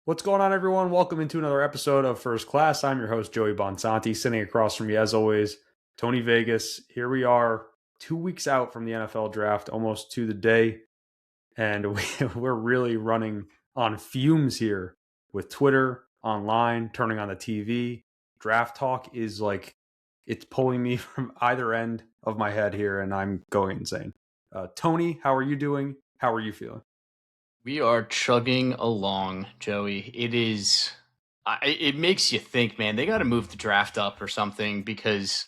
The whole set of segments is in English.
What's going on, everyone? Welcome into another episode of First Class. I'm your host, Joey Bonsanti. Sitting across from me, as always, Tony Vegas. Here we are, 2 weeks out from the NFL draft, almost to the day. And we're really running on fumes here with Twitter, online, turning on the TV. Draft talk is like, it's pulling me from either end of my head here, and I'm going insane. Tony, how are you doing? How are you feeling? We are chugging along, Joey. It makes you think, man, they got to move the draft up or something because,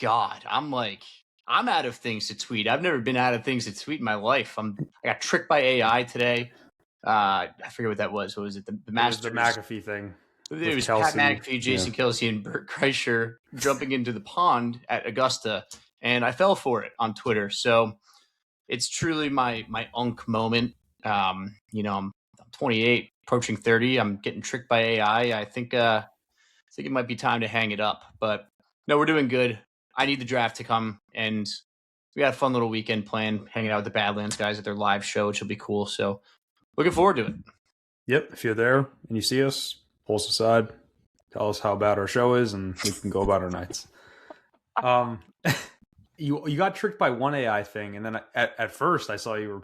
God, I'm out of things to tweet. I've never been out of things to tweet in my life. I got tricked by AI today. I forget what that was. What was it? The Masters. It was the McAfee thing. It was Pat McAfee, Jason Kelce, and Bert Kreischer jumping into the pond at Augusta, and I fell for it on Twitter. So it's truly my unk moment. I'm 28, approaching 30. I'm getting tricked by AI. I think it might be time to hang it up. But no, we're doing good. I need the draft to come, and we got a fun little weekend planned, hanging out with the Badlands guys at their live show, which will be cool. So looking forward to it. Yep. If you're there and you see us, pull us aside, tell us how bad our show is, and we can go about our nights. You got tricked by one AI thing, and then at first I saw you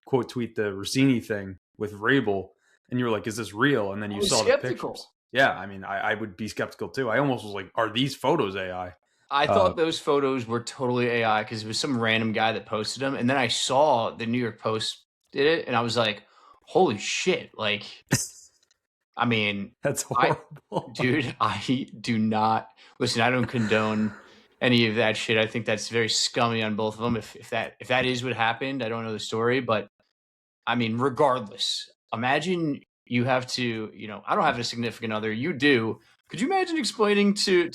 quote tweet the Rossini thing with Rabel, and you were like, "Is this real?" And then you saw the pictures. Yeah, I mean, I would be skeptical too. I almost was like, "Are these photos AI?" I thought those photos were totally AI because it was some random guy that posted them, and then I saw the New York Post did it, and I was like, "Holy shit!" Like, I mean, that's horrible, dude. I do not listen. I don't condone any of that shit. I think that's very scummy on both of them. If that is what happened, I don't know the story, but I mean, regardless, imagine you have to, I don't have a significant other. You do. Could you imagine explaining to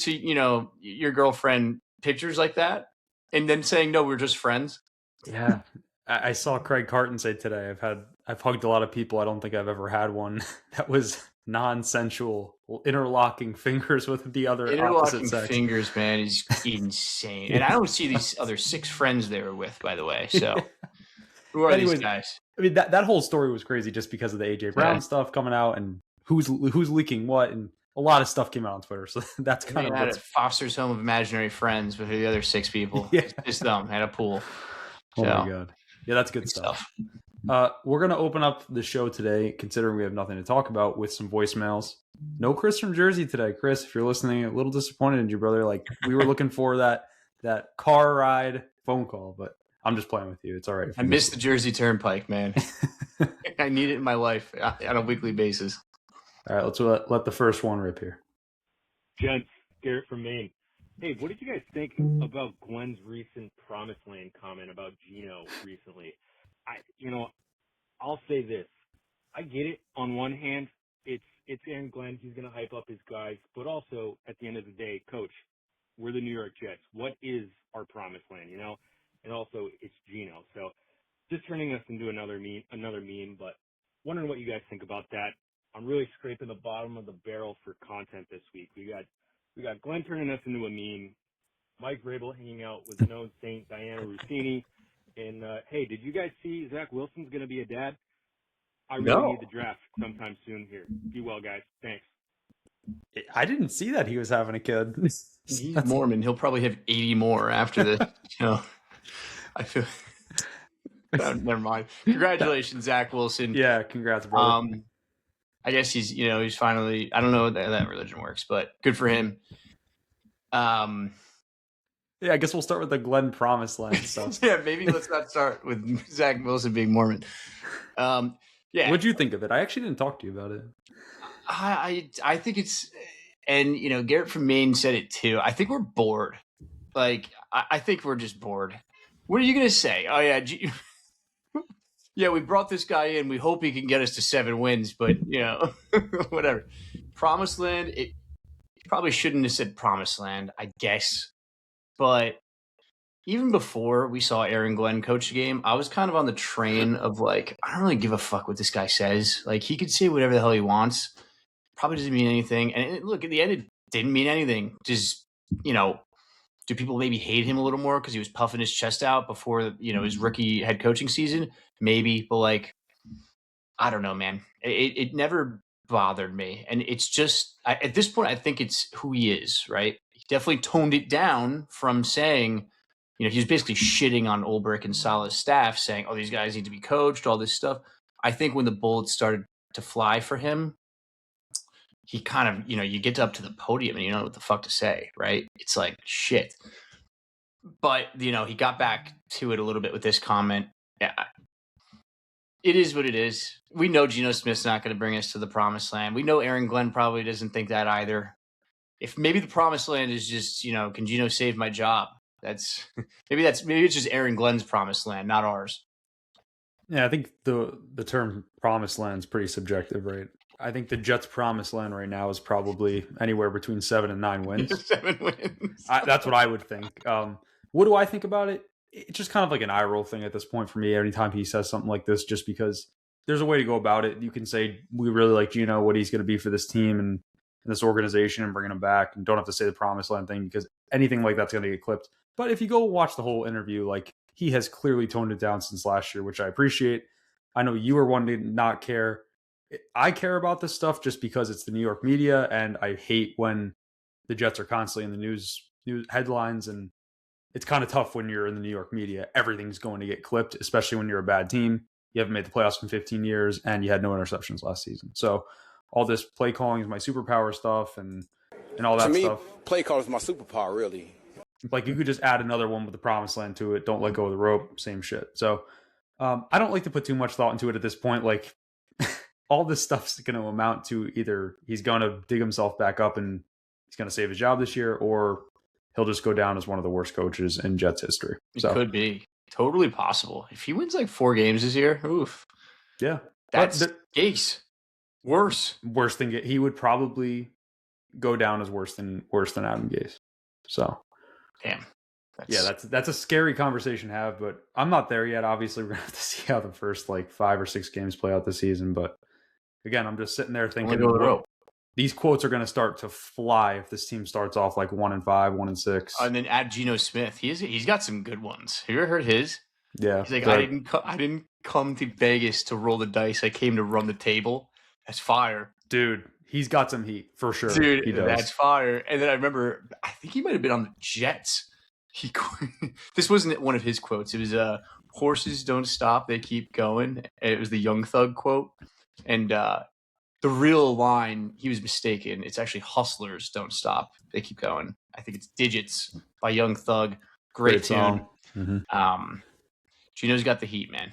your girlfriend pictures like that and then saying, no, we're just friends? Yeah. I saw Craig Carton say today, I've hugged a lot of people. I don't think I've ever had one that was non-sensual, interlocking fingers with the other opposite sex. Fingers, man, is insane. And I don't see these other 6 friends they were with, by the way. So who are these guys? I mean, that whole story was crazy just because of the AJ Brown stuff coming out and who's leaking what, and a lot of stuff came out on Twitter. So that's kind of at Foster's home of imaginary friends with the other 6 people. Yeah. Just them at a pool. Oh my God. Yeah, that's good stuff. We're going to open up the show today, considering we have nothing to talk about, with some voicemails. No Chris from Jersey today. Chris, if you're listening, a little disappointed in you, brother. Like, we were looking for that car ride phone call, but I'm just playing with you. It's all right. I miss the Jersey Turnpike, man. I need it in my life on a weekly basis. All right, let's let the first one rip here. Gents, Garrett from Maine. Hey, what did you guys think about Glenn's recent Promised Land comment about Geno recently? I'll say this. I get it. On one hand, it's Aaron Glenn. He's going to hype up his guys. But also, at the end of the day, Coach, we're the New York Jets. What is our Promised Land, And also, it's Geno. So just turning us into another meme, but wondering what you guys think about that. I'm really scraping the bottom of the barrel for content this week. We got Glenn turning us into a meme, Mike Vrabel hanging out with the known saint Diana Rossini, and hey, did you guys see Zach Wilson's going to be a dad? I really need the draft sometime soon here. Be well, guys. Thanks. I didn't see that he was having a kid. He's Mormon. He'll probably have 80 more after this. I feel. Never mind. Congratulations, Zach Wilson. Yeah, congrats, brother. I guess he's finally, I don't know how that religion works, but good for him. Yeah, I guess we'll start with the Glenn Promised Land stuff. Yeah, maybe let's not start with Zach Wilson being Mormon. Yeah. What'd you think of it? I actually didn't talk to you about it. I think it's, and Garrett from Maine said it too. I think we're bored. Like, I think we're just bored. What are you going to say? Oh yeah. Yeah, we brought this guy in. We hope he can get us to 7 wins, but whatever. Promised Land. It probably shouldn't have said Promised Land, I guess. But even before we saw Aaron Glenn coach the game, I was kind of on the train of like, I don't really give a fuck what this guy says. Like, he could say whatever the hell he wants. Probably doesn't mean anything. And look, at the end, it didn't mean anything. Just, do people maybe hate him a little more because he was puffing his chest out before, his rookie head coaching season? Maybe, but like, I don't know, man. It never bothered me, and it's just at this point, I think it's who he is, right? He definitely toned it down from saying, he was basically shitting on Ulbrich and Salah's staff, saying, "Oh, these guys need to be coached," all this stuff. I think when the bullets started to fly for him, he kind of, you get up to the podium and you don't know what the fuck to say, right? It's like shit. But he got back to it a little bit with this comment. Yeah, it is what it is. We know Geno Smith's not going to bring us to the promised land. We know Aaron Glenn probably doesn't think that either. If maybe the promised land is just, can Geno save my job? Maybe it's just Aaron Glenn's promised land, not ours. Yeah, I think the term promised land is pretty subjective, right? I think the Jets' promised land right now is probably anywhere between 7 and 9 wins. 7 wins. That's what I would think. What do I think about it? It's just kind of like an eye roll thing at this point for me. Anytime he says something like this, just because there's a way to go about it. You can say we really like Geno, what he's going to be for this team and this organization, and bringing him back, and don't have to say the promised land thing because anything like that's going to get clipped. But if you go watch the whole interview, like he has clearly toned it down since last year, which I appreciate. I know you are one to not care. I care about this stuff just because it's the New York media, and I hate when the Jets are constantly in the news headlines, and it's kind of tough when you're in the New York media. Everything's going to get clipped, especially when you're a bad team. You haven't made the playoffs in 15 years, and you had no interceptions last season. So all this play calling is my superpower stuff, and all that stuff. Play calling is my superpower, really. Like, you could just add another one with the promised land to it. Don't let go of the rope. Same shit. So I don't like to put too much thought into it at this point. Like, all this stuff's going to amount to either he's going to dig himself back up and he's going to save his job this year, or he'll just go down as one of the worst coaches in Jets history. It could be totally possible. If he wins like 4 games this year, oof. Yeah. That's Gase. Worse than he would probably go down as worse than Adam Gase. So, damn. That's a scary conversation to have, but I'm not there yet. Obviously, we're gonna have to see how the first 5 or 6 games play out this season. But again, I'm just sitting there thinking these quotes are going to start to fly if this team starts off 1-5, 1-6, and then add Geno Smith. He's got some good ones. Have you ever heard his? Yeah, he's like, I didn't come to Vegas to roll the dice. I came to run the table. That's fire, dude. He's got some heat for sure. Dude, he does. That's fire. And then I remember, I think he might have been on the Jets. This wasn't one of his quotes. It was "Horses don't stop; they keep going." It was the Young Thug quote, and the real line, he was mistaken. It's actually "Hustlers don't stop; they keep going." I think it's "Digits" by Young Thug. Great tune. Mm-hmm. Geno's got the heat, man.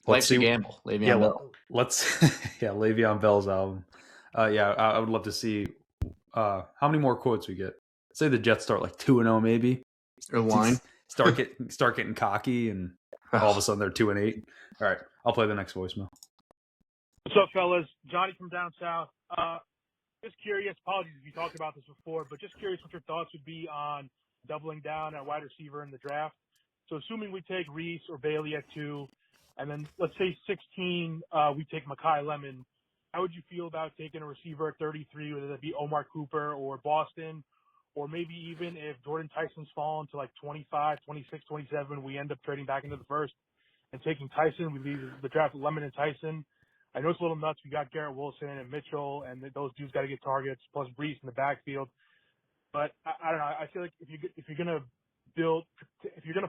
Life's a gamble. Le'Veon Bell. Le'Veon Bell's album. I would love to see how many more quotes we get. Say the Jets start 2-0 maybe. Or line. Start getting cocky, and all of a sudden they're 2-8. All right, I'll play the next voicemail. What's up, fellas? Johnny from down south. Just curious. Apologies if you talked about this before, but just curious what your thoughts would be on doubling down at wide receiver in the draft. So assuming we take Reese or Bailey at 2, and then let's say 16, we take Mekhi Lemon. How would you feel about taking a receiver at 33, whether that be Omar Cooper or Boston, or maybe even if Jordan Tyson's fallen to 25, 26, 27, we end up trading back into the first and taking Tyson. We leave the draft with Lemon and Tyson. I know it's a little nuts. We got Garrett Wilson and Mitchell, and those dudes got to get targets, plus Brees in the backfield. But I don't know. I feel like if you're gonna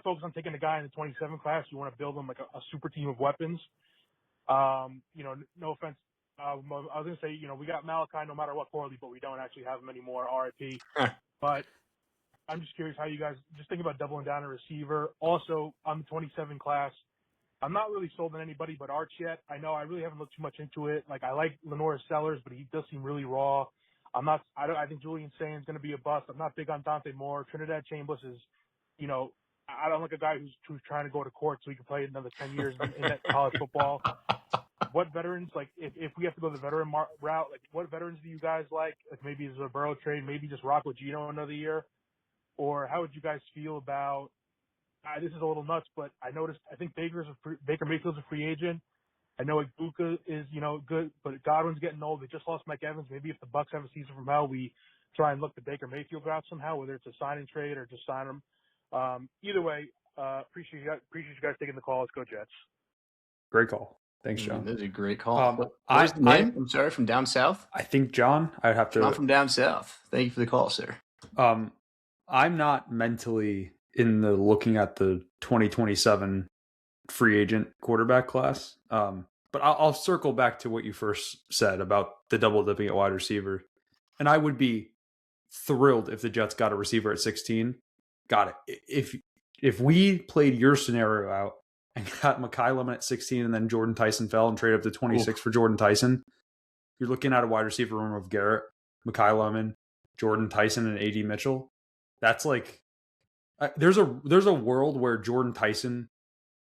focus on taking a guy in the 27 class, you want to build him a super team of weapons. No offense. I was gonna say, we got Malachi no matter what poorly, but we don't actually have him anymore. RIP. But I'm just curious how you guys just think about doubling down a receiver. Also, on the 27 class, I'm not really sold on anybody but Arch yet. I know I really haven't looked too much into it. I like Lenore Sellers, but he does seem really raw. I think Julian Sain's going to be a bust. I'm not big on Dante Moore. Trinidad Chambers is, I don't like a guy who's trying to go to court so he can play another 10 years in that college football. What veterans, if we have to go the veteran route, what veterans do you guys like? Maybe it's a Burrow trade, maybe just rock with Geno another year? Or how would you guys feel about, this is a little nuts, but I think Baker Mayfield's a free agent. I know Ibuka is, good, but Godwin's getting old. They just lost Mike Evans. Maybe if the Bucs have a season from hell, we try and look the Baker Mayfield route somehow, whether it's a sign and trade or just sign him. Either way, appreciate you guys taking the call. Let's go Jets. Great call. Thanks, John. That was a great call. What was the name? I'm sorry, from down south? I think John. I'd have to. John from down south. Thank you for the call, sir. I'm not mentally in the looking at the 2027 free agent quarterback class. But I'll circle back to what you first said about the double dipping at wide receiver. And I would be thrilled if the Jets got a receiver at 16. Got it. If we played your scenario out and got Mekhi Lemon at 16 and then Jordan Tyson fell and trade up to 26 for Jordan Tyson, you're looking at a wide receiver room of Garrett, Mekhi Lemon, Jordan Tyson, and A.D. Mitchell. That's like there's a world where Jordan Tyson,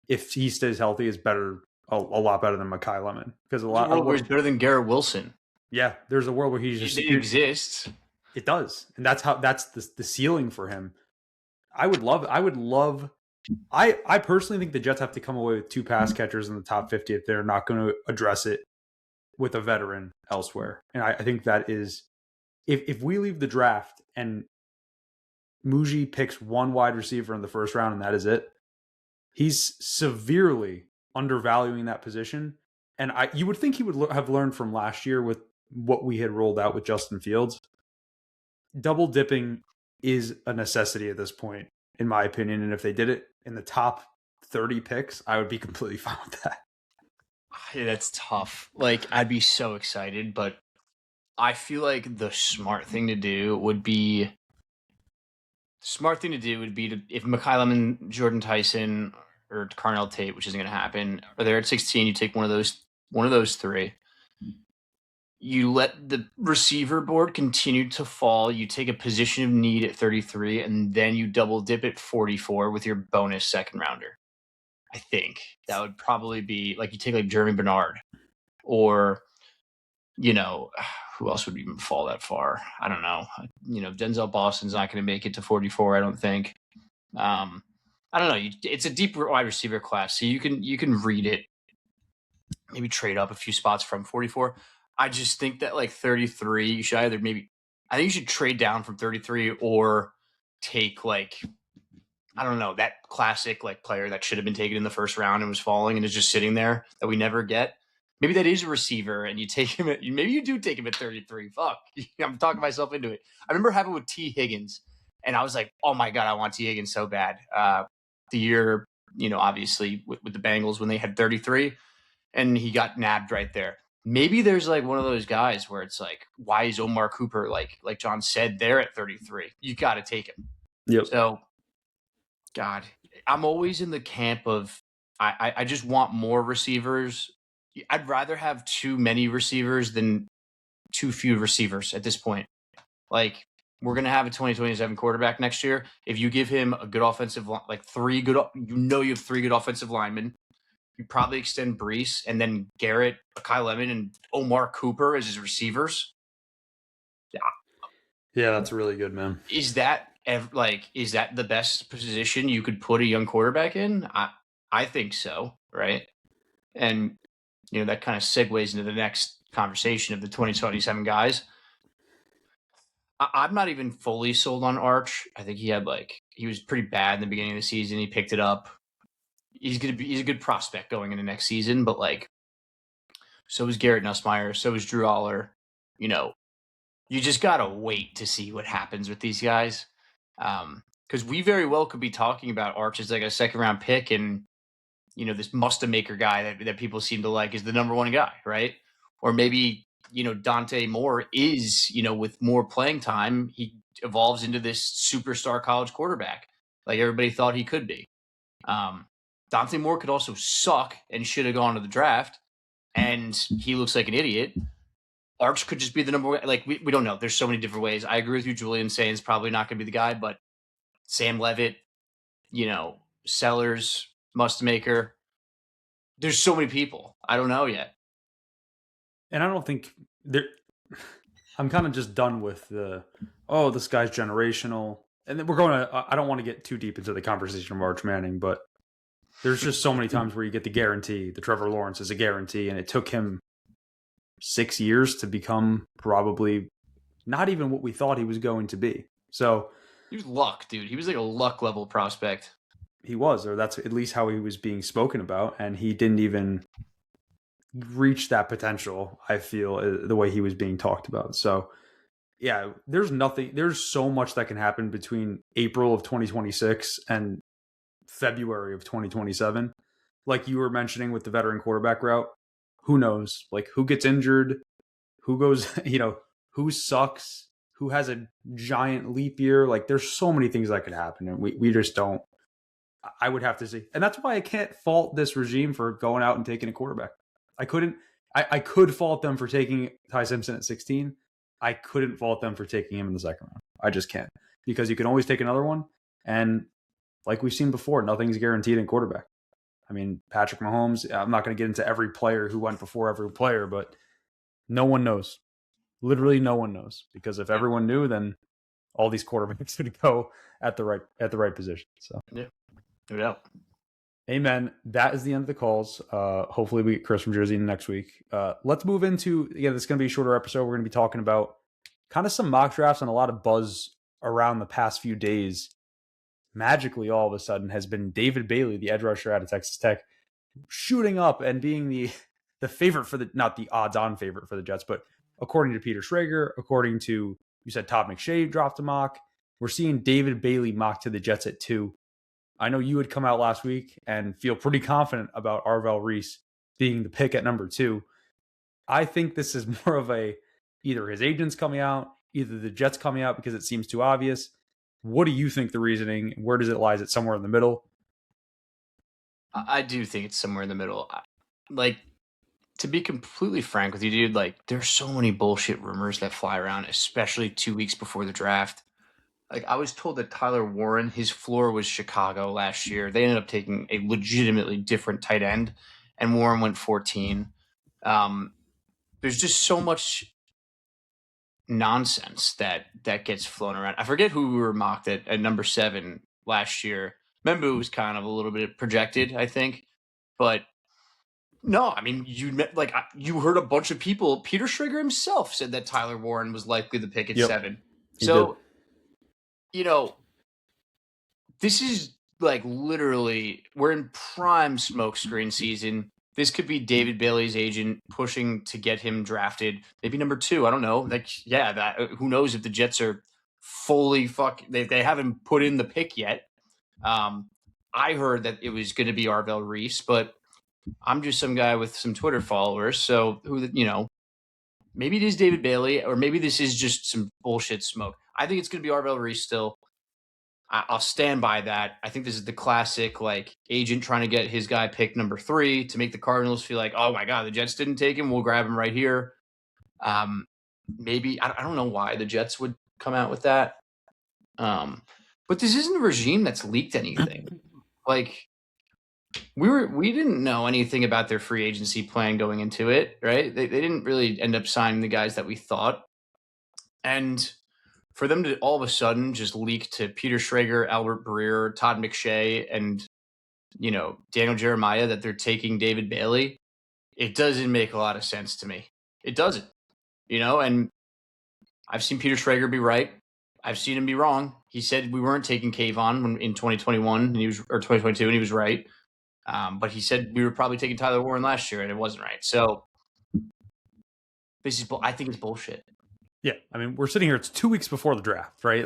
if he stays healthy, is better. A lot better than Mekhi Lemon because a lot where he's better than Garrett Wilson. Yeah, there's a world where he's just it exists. It does, and that's the ceiling for him. I personally think the Jets have to come away with 2 pass catchers in the top 50 if they're not going to address it with a veteran elsewhere. And I think that is if we leave the draft and Muji picks 1 wide receiver in the first round and that is it, he's severely undervaluing that position. And you would think he would have learned from last year with what we had rolled out with Justin Fields. Double dipping is a necessity at this point, in my opinion. And if they did it in the top 30 picks, I would be completely fine with that. Yeah, that's tough. Like, I'd be so excited, but I feel like the smart thing to do would be if Mekhi Lemon, Jordan Tyson, or Carnell Tate, which isn't going to happen, or they're at 16, you take one of those 3. You let the receiver board continue to fall. You take a position of need at 33, and then you double dip at 44 with your bonus second rounder. I think that would probably be like you take like Jeremy Bernard, or who else would even fall that far? I don't know. Denzel Boston's not going to make it to 44. I don't think. I don't know. It's a deep wide receiver class, so you can read it. Maybe trade up a few spots from 44. I just think that like 33, you should I think you should trade down from 33 or take like, I don't know, that classic like player that should have been taken in the first round and was falling and is just sitting there that we never get. Maybe that is a receiver and you take him maybe you do take him at 33. Fuck. I'm talking myself into it. I remember having with T. Higgins and I was like, oh my God, I want T. Higgins so bad. The year, obviously with the Bengals when they had 33 and he got nabbed right there. Maybe there's like one of those guys where it's like, why is Omar Cooper, like John said, there at 33? You got to take him. Yep. So, God, I'm always in the camp of I just want more receivers. I'd rather have too many receivers than too few receivers at this point. Like, we're going to have a 2027 quarterback next year. If you give him a good offensive line, like 3 good, you have 3 good offensive linemen. You probably extend Brees and then Garrett, Mekhi Lemon, and Omar Cooper as his receivers. Yeah, that's really good, man. Is that the best position you could put a young quarterback in? I think so, right? And that kind of segues into the next conversation of the 2027 guys. I'm not even fully sold on Arch. I think he was pretty bad in the beginning of the season. He picked it up. He's a good prospect going into next season, but so is Garrett Nussmeier, so is Drew Aller. You just gotta wait to see what happens with these guys, because we very well could be talking about Arch as like a 2nd round pick, and this Mustamaker guy that people seem to like is the number 1 guy, right? Or maybe Dante Moore is with more playing time, he evolves into this superstar college quarterback like everybody thought he could be. Dante Moore could also suck and should have gone to the draft, and he looks like an idiot. Arch could just be the number 1. Like, we don't know. There's so many different ways. I agree with you. Julian saying is probably not going to be the guy, but Sam Levitt, Sellers, Mustamaker. There's so many people. I don't know yet. And I don't think I'm kind of just done with this guy's generational. And then I don't want to get too deep into the conversation of Arch Manning, but there's just so many times where you get the guarantee. The Trevor Lawrence is a guarantee, and it took him 6 years to become probably not even what we thought he was going to be. So he was luck, dude. He was like a luck level prospect. He was, or that's at least how he was being spoken about. And he didn't even reach that potential, I feel, the way he was being talked about. So, yeah, there's so much that can happen between April of 2026 and February of 2027. Like you were mentioning with the veteran quarterback route, who knows? Like who gets injured, who goes, who sucks, who has a giant leap year. Like there's so many things that could happen, and we just don't. I would have to see, and that's why I can't fault this regime for going out and taking a quarterback. I couldn't. I could fault them for taking Ty Simpson at 16. I couldn't fault them for taking him in the second round. I just can't, because you can always take another one, and like we've seen before, nothing's guaranteed in quarterback. I mean, Patrick Mahomes, I'm not going to get into every player who went before every player, but no one knows. Literally no one knows, because if everyone knew, then all these quarterbacks would go at the right position. So yeah, no doubt. Amen. That is the end of the calls. Hopefully we get Chris from Jersey next week. Let's move into, again, this is going to be a shorter episode. We're going to be talking about kind of some mock drafts, and a lot of buzz around the past few days. Magically, all of a sudden, has been David Bailey, the edge rusher out of Texas Tech, shooting up and being the favorite for not the odds-on favorite for the Jets, but according to Peter Schrager, according to, you said Todd McShay dropped a mock, we're seeing David Bailey mocked to the Jets at 2. I know you had come out last week and feel pretty confident about Arvell Reese being the pick at number 2. I think this is more of either his agents coming out, either the Jets coming out because it seems too obvious. What do you think the reasoning? Where does it lie? Is it somewhere in the middle? I do think it's somewhere in the middle. Like, to be completely frank with you, dude, like there's so many bullshit rumors that fly around, especially 2 weeks before the draft. Like I was told that Tyler Warren, his floor was Chicago last year. They ended up taking a legitimately different tight end, and Warren went 14. There's just so much nonsense that gets flown around. I forget who we were mocked at number 7 last year. Membu was kind of a little bit projected, I think, but no, I mean, you heard a bunch of people. Peter Schrager himself said that Tyler Warren was likely the pick at 7. So, this is like literally, we're in prime smokescreen season. This could be David Bailey's agent pushing to get him drafted. Maybe number 2. I don't know. Like, yeah, who knows if the Jets are fully they haven't put in the pick yet. I heard that it was going to be Arvell Reese, but I'm just some guy with some Twitter followers. So maybe it is David Bailey, or maybe this is just some bullshit smoke. I think it's going to be Arvell Reese still. I'll stand by that. I think this is the classic agent trying to get his guy picked number 3 to make the Cardinals feel like, oh my God, the Jets didn't take him. We'll grab him right here. Maybe I don't know why the Jets would come out with that. But this isn't a regime that's leaked anything. Like we didn't know anything about their free agency plan going into it, right? They didn't really end up signing the guys that we thought. And for them to all of a sudden just leak to Peter Schrager, Albert Breer, Todd McShay, and Daniel Jeremiah that they're taking David Bailey, it doesn't make a lot of sense to me. It doesn't, and I've seen Peter Schrager be right. I've seen him be wrong. He said we weren't taking Kayvon in 2021 or 2022, and he was right. But he said we were probably taking Tyler Warren last year, and it wasn't right. So I think it's bullshit. Yeah, I mean, we're sitting here. It's 2 weeks before the draft, right?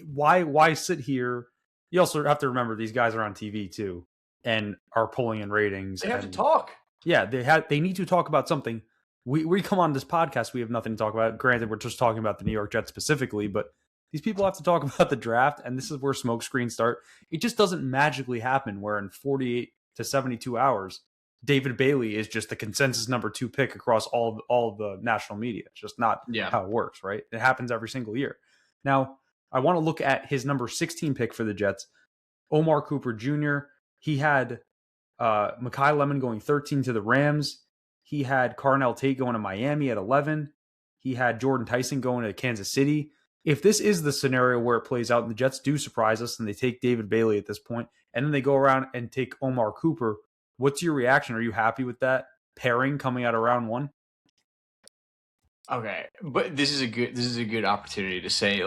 Why sit here? You also have to remember these guys are on TV too and are pulling in ratings. They have to talk. Yeah, they need to talk about something. We come on this podcast, we have nothing to talk about. Granted, we're just talking about the New York Jets specifically, but these people have to talk about the draft, and this is where smoke screens start. It just doesn't magically happen where in 48 to 72 hours, David Bailey is just the consensus number 2 pick across all of the national media. It's just not how it works, right? It happens every single year. Now, I want to look at his number 16 pick for the Jets, Omar Cooper Jr. He had Mekhi Lemon going 13 to the Rams. He had Carnell Tate going to Miami at 11. He had Jordan Tyson going to Kansas City. If this is the scenario where it plays out and the Jets do surprise us and they take David Bailey at this point, and then they go around and take Omar Cooper, what's your reaction? Are you happy with that pairing coming out of round 1? Okay, but this is a good opportunity to say,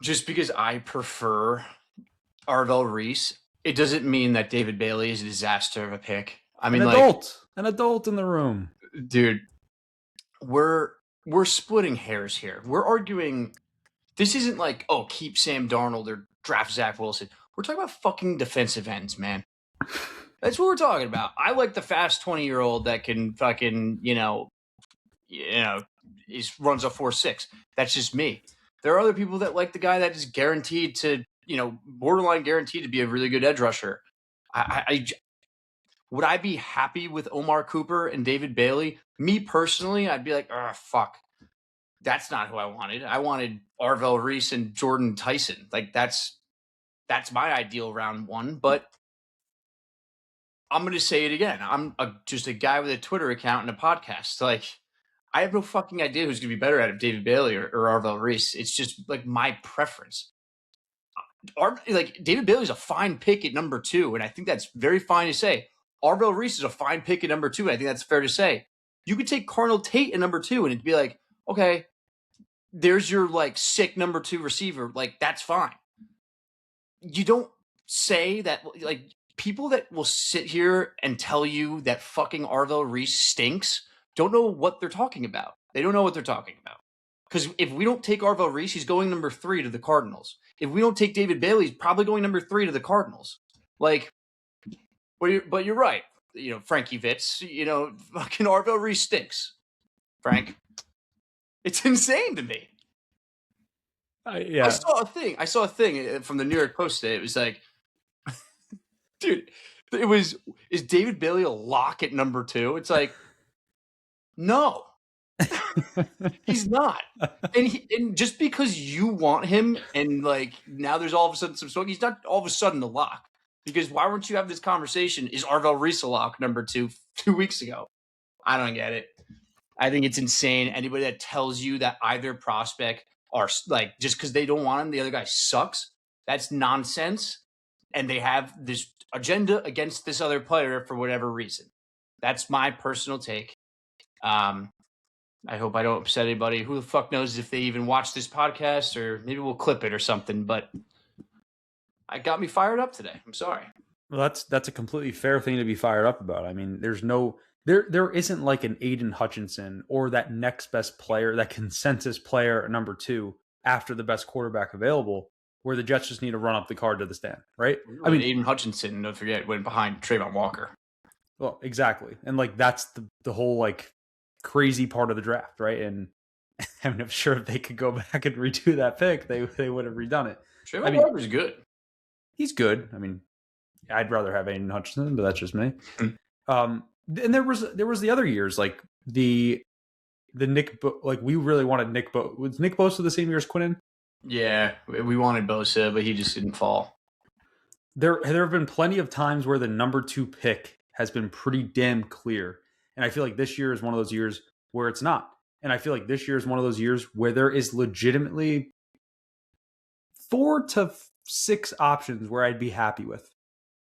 just because I prefer Arvell Reese, it doesn't mean that David Bailey is a disaster of a pick. I mean, an adult in the room. Dude, we're splitting hairs here. We're arguing. This isn't like, oh, keep Sam Darnold or draft Zach Wilson. We're talking about fucking defensive ends, man. That's what we're talking about. I like the fast 20-year-old that can fucking, runs a 4.6. That's just me. There are other people that like the guy that is guaranteed to, borderline guaranteed to be a really good edge rusher. Would I be happy with Omar Cooper and David Bailey? Me personally, I'd be like, oh, fuck. That's not who I wanted. I wanted Arvell Reese and Jordan Tyson. Like, that's my ideal round one. But I'm going to say it again. I'm just a guy with a Twitter account and a podcast. Like, I have no fucking idea who's going to be better at it, David Bailey or Arvell Reese. It's just, like, my preference. David Bailey's a fine pick at number 2, and I think that's very fine to say. Arvell Reese is a fine pick at number 2, and I think that's fair to say. You could take Cardinal Tate at number 2, and it'd be like, okay, there's your, like, sick number 2 receiver. Like, that's fine. You don't say that, like, people that will sit here and tell you that fucking Arvell Reese stinks don't know what they're talking about. They don't know what they're talking about. Because if we don't take Arvell Reese, he's going number 3 to the Cardinals. If we don't take David Bailey, he's probably going number 3 to the Cardinals. Like, but you're right. Frankie Vitz, fucking Arvell Reese stinks. Frank. It's insane to me. Yeah. I saw a thing from the New York Post today. It was like, dude, is David Bailey a lock at number 2? It's like, no, he's not. And just because you want him and like now there's all of a sudden some smoke, he's not all of a sudden a lock. Because why weren't you having this conversation? Is Arvell Reese a lock number 2 weeks ago? I don't get it. I think it's insane. Anybody that tells you that either prospect are like, just because they don't want him, the other guy sucks, that's nonsense. And they have this agenda against this other player for whatever reason. That's my personal take. I hope I don't upset anybody. Who the fuck knows if they even watch this podcast, or maybe we'll clip it or something. But it got me fired up today. I'm sorry. Well, that's a completely fair thing to be fired up about. I mean, there isn't like an Aiden Hutchinson or that next best player, that consensus player at number 2 after the best quarterback available, where the Jets just need to run up the card to the stand, right? I mean, Aiden Hutchinson, don't forget, went behind Trayvon Walker. Well, exactly. And like, that's the whole like crazy part of the draft, right? And I mean, I'm sure if they could go back and redo that pick, they would have redone it. Trayvon Walker's good. He's good. I mean, I'd rather have Aiden Hutchinson, but that's just me. And there was the other years, like the Nick, like we really wanted Nick Bosa. Was Nick Bosa the same year as Quinnen? Yeah, we wanted Bosa, but he just didn't fall. There have been plenty of times where the number 2 pick has been pretty damn clear. And I feel like this year is one of those years where it's not. And I feel like this year is one of those years where there is legitimately 4 to 6 options where I'd be happy with.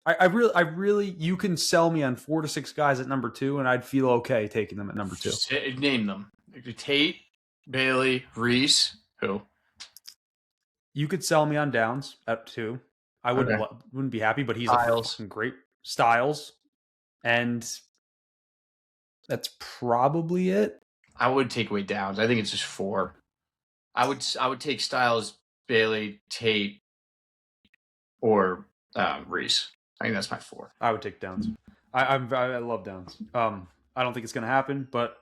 I really, you can sell me on 4 to 6 guys at number 2, and I'd feel okay taking them at number 2. Name them. Tate, Bailey, Reese, who? You could sell me on Downs at 2. I wouldn't be happy, but he's Styles. a fucking great Styles, and that's probably it. I would take away Downs. I think it's just 4. I would take Styles, Bailey, Tate, or Reese. I think that's my 4. I would take Downs. I love Downs. I don't think it's going to happen, but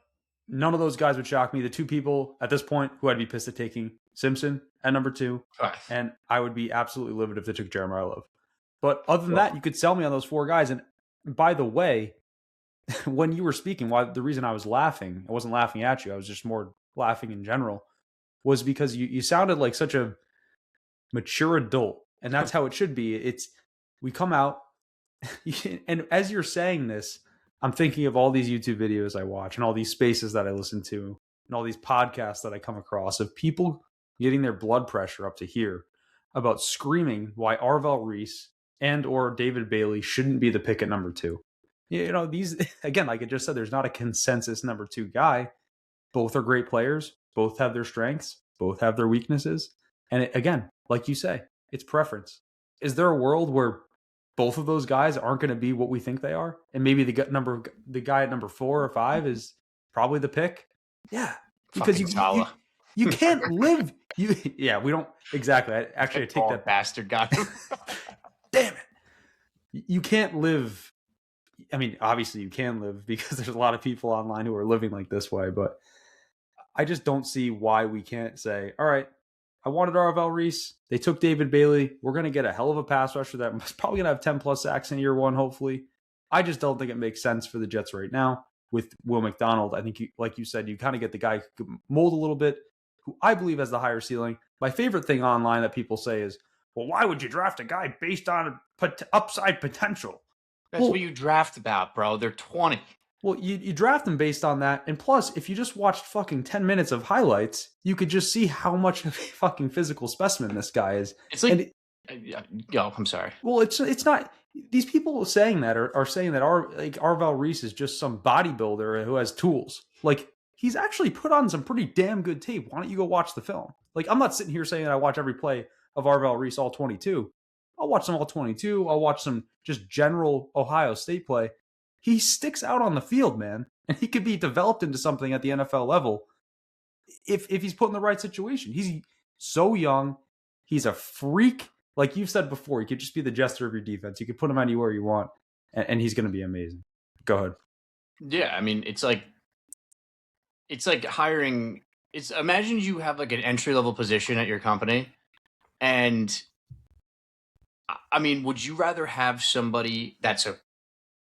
none of those guys would shock me. The 2 people at this point who I'd be pissed at taking, Simpson at number 2, and I would be absolutely livid if they took Jeremiah Love. But other than that, you could sell me on those 4 guys. And by the way, when you were speaking, the reason I was laughing, I wasn't laughing at you, I was just more laughing in general, was because you sounded like such a mature adult. And that's how it should be. We come out, and as you're saying this, I'm thinking of all these YouTube videos I watch and all these spaces that I listen to and all these podcasts that I come across of people getting their blood pressure up to here about screaming why Arvell Reese and or David Bailey shouldn't be the pick at number 2. These, again, like I just said, there's not a consensus number 2 guy. Both are great players. Both have their strengths. Both have their weaknesses. And again, like you say, it's preference. Is there a world where both of those guys aren't going to be what we think they are, and maybe the guy at number 4 or 5 is probably the pick. Yeah, because you can't live. We don't exactly. I take that bastard guy. Damn it! You can't live. I mean, obviously you can live because there's a lot of people online who are living like this way, but I just don't see why we can't say, all right, I wanted Arvell Reese. They took David Bailey. We're going to get a hell of a pass rusher that's probably going to have 10 plus sacks in year 1, hopefully. I just don't think it makes sense for the Jets right now with Will McDonald. I think, like you said, you kind of get the guy who can mold a little bit, who I believe has the higher ceiling. My favorite thing online that people say is, well, why would you draft a guy based on upside potential? That's what you draft about, bro. They're 20. Well, you draft them based on that. And plus, if you just watched fucking 10 minutes of highlights, you could just see how much of a fucking physical specimen this guy is. It's like, I'm sorry. Well, it's not. These people saying that are saying that Arvell Reese is just some bodybuilder who has tools. Like, he's actually put on some pretty damn good tape. Why don't you go watch the film? Like, I'm not sitting here saying that I watch every play of Arvell Reese all 22. I'll watch them all 22. I'll watch some just general Ohio State play. He sticks out on the field, man, and he could be developed into something at the NFL level if he's put in the right situation. He's so young. He's a freak. Like you've said before, he could just be the jester of your defense. You could put him anywhere you want, and he's going to be amazing. Go ahead. Yeah, I mean, it's like hiring. Imagine you have like an entry level position at your company, and I mean, would you rather have somebody that's a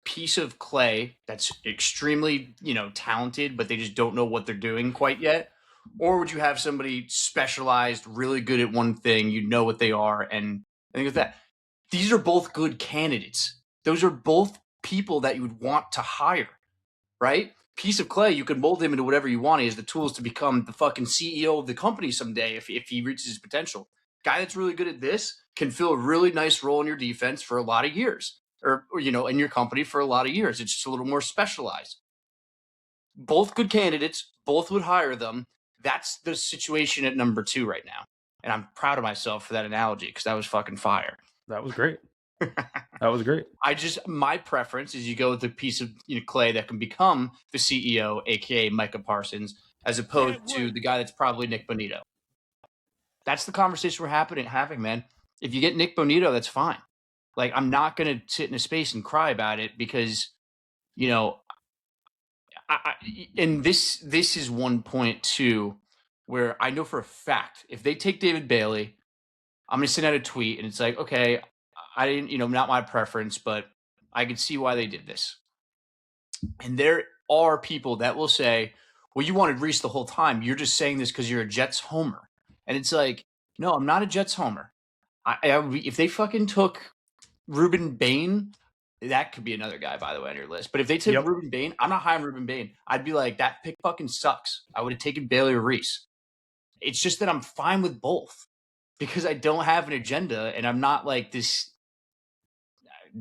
piece of clay that's extremely, talented, but they just don't know what they're doing quite yet? Or would you have somebody specialized, really good at one thing, you know what they are, and I think that these are both good candidates. Those are both people that you would want to hire, right? Piece of clay, you can mold him into whatever you want. He has the tools to become the fucking CEO of the company someday if he reaches his potential. Guy that's really good at this can fill a really nice role in your defense for a lot of years. Or in your company for a lot of years. It's just a little more specialized. Both good candidates, both would hire them. That's the situation at number 2 right now. And I'm proud of myself for that analogy because that was fucking fire. That was great. That was great. My preference is you go with a piece of clay that can become the CEO, aka Micah Parsons, as opposed to the guy that's probably Nick Bonito. That's the conversation we're having, man. If you get Nick Bonito, that's fine. Like, I'm not going to sit in a space and cry about it because, and this is one point too, where I know for a fact, if they take David Bailey, I'm going to send out a tweet and it's like, okay, I didn't, not my preference, but I could see why they did this. And there are people that will say, well, you wanted Reese the whole time. You're just saying this because you're a Jets homer. And it's like, no, I'm not a Jets homer. If they fucking took Ruben Bain, that could be another guy, by the way, on your list. But if they took Ruben Bain, I'm not hiring Ruben Bain. I'd be like, that pick fucking sucks. I would have taken Bailey or Reese. It's just that I'm fine with both because I don't have an agenda and I'm not like this.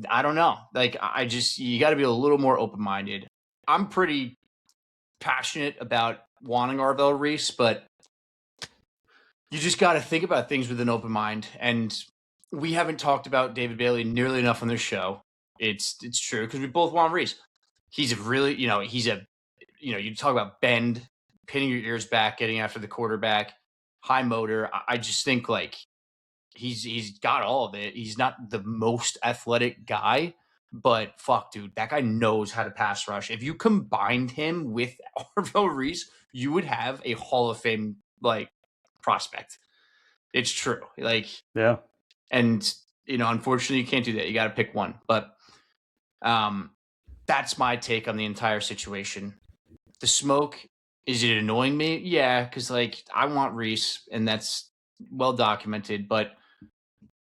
I don't know. Like, you got to be a little more open-minded. I'm pretty passionate about wanting Arvell Reese, but you just got to think about things with an open mind. And we haven't talked about David Bailey nearly enough on this show. It's true because we both want Reese. He's a really, you talk about bend, pinning your ears back, getting after the quarterback, high motor. I just think like he's got all of it. He's not the most athletic guy, but fuck, dude, that guy knows how to pass rush. If you combined him with Arvell Reese, you would have a Hall of Fame like prospect. It's true. Like, yeah. And, unfortunately you can't do that. You got to pick one, but that's my take on the entire situation. The smoke, is it annoying me? Yeah. Cause like I want Reese and that's well documented, but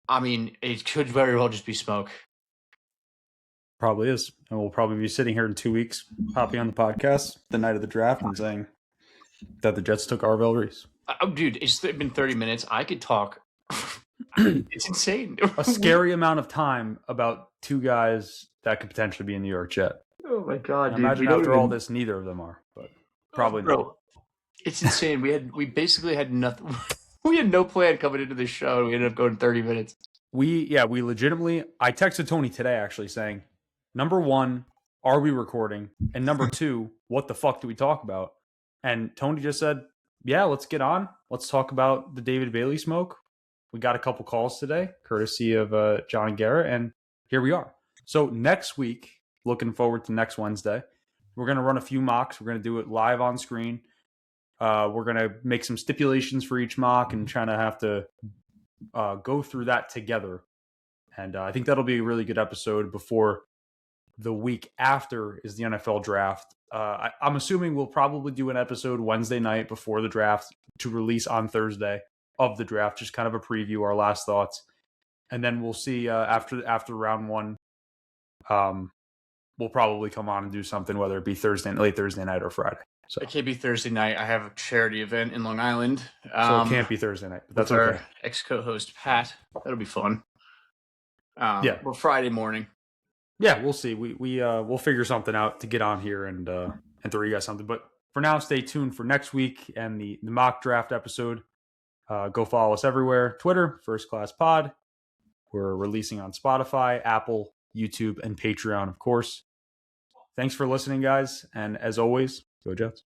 I mean, it could very well just be smoke. Probably is. And we'll probably be sitting here in 2 weeks, hopping on the podcast the night of the draft and saying that the Jets took Arvell Reese. Oh, dude, it's been 30 minutes. I could talk. It's insane. A scary amount of time about 2 guys that could potentially be a New York Jet. Oh my God, dude. Imagine after all this, neither of them are, but probably not. It's insane. We basically had nothing. We had no plan coming into the show. We ended up going 30 minutes. we legitimately, I texted Tony today actually saying, number one, are we recording? And number two, what the fuck do we talk about? And Tony just said, yeah, let's get on. Let's talk about the David Bailey smoke. We got a couple calls today, courtesy of John and Garrett, and here we are. So next week, looking forward to next Wednesday, we're going to run a few mocks. We're going to do it live on screen. We're going to make some stipulations for each mock and trying to have to go through that together. And I think that'll be a really good episode before the week after is the NFL draft. I'm assuming we'll probably do an episode Wednesday night before the draft to release on Thursday of the draft, just kind of a preview, our last thoughts. And then we'll see after round one, we'll probably come on and do something, whether it be late Thursday night or Friday. So it can't be Thursday night. I have a charity event in Long Island. So it can't be Thursday night. But that's with okay. Our ex-co-host Pat. That'll be fun. Yeah. Or Friday morning. Yeah, we'll see. We'll figure something out to get on here and throw you guys something. But for now, stay tuned for next week and the mock draft episode. Go follow us everywhere. Twitter, First Class Pod. We're releasing on Spotify, Apple, YouTube, and Patreon, of course. Thanks for listening, guys. And as always, go Jets.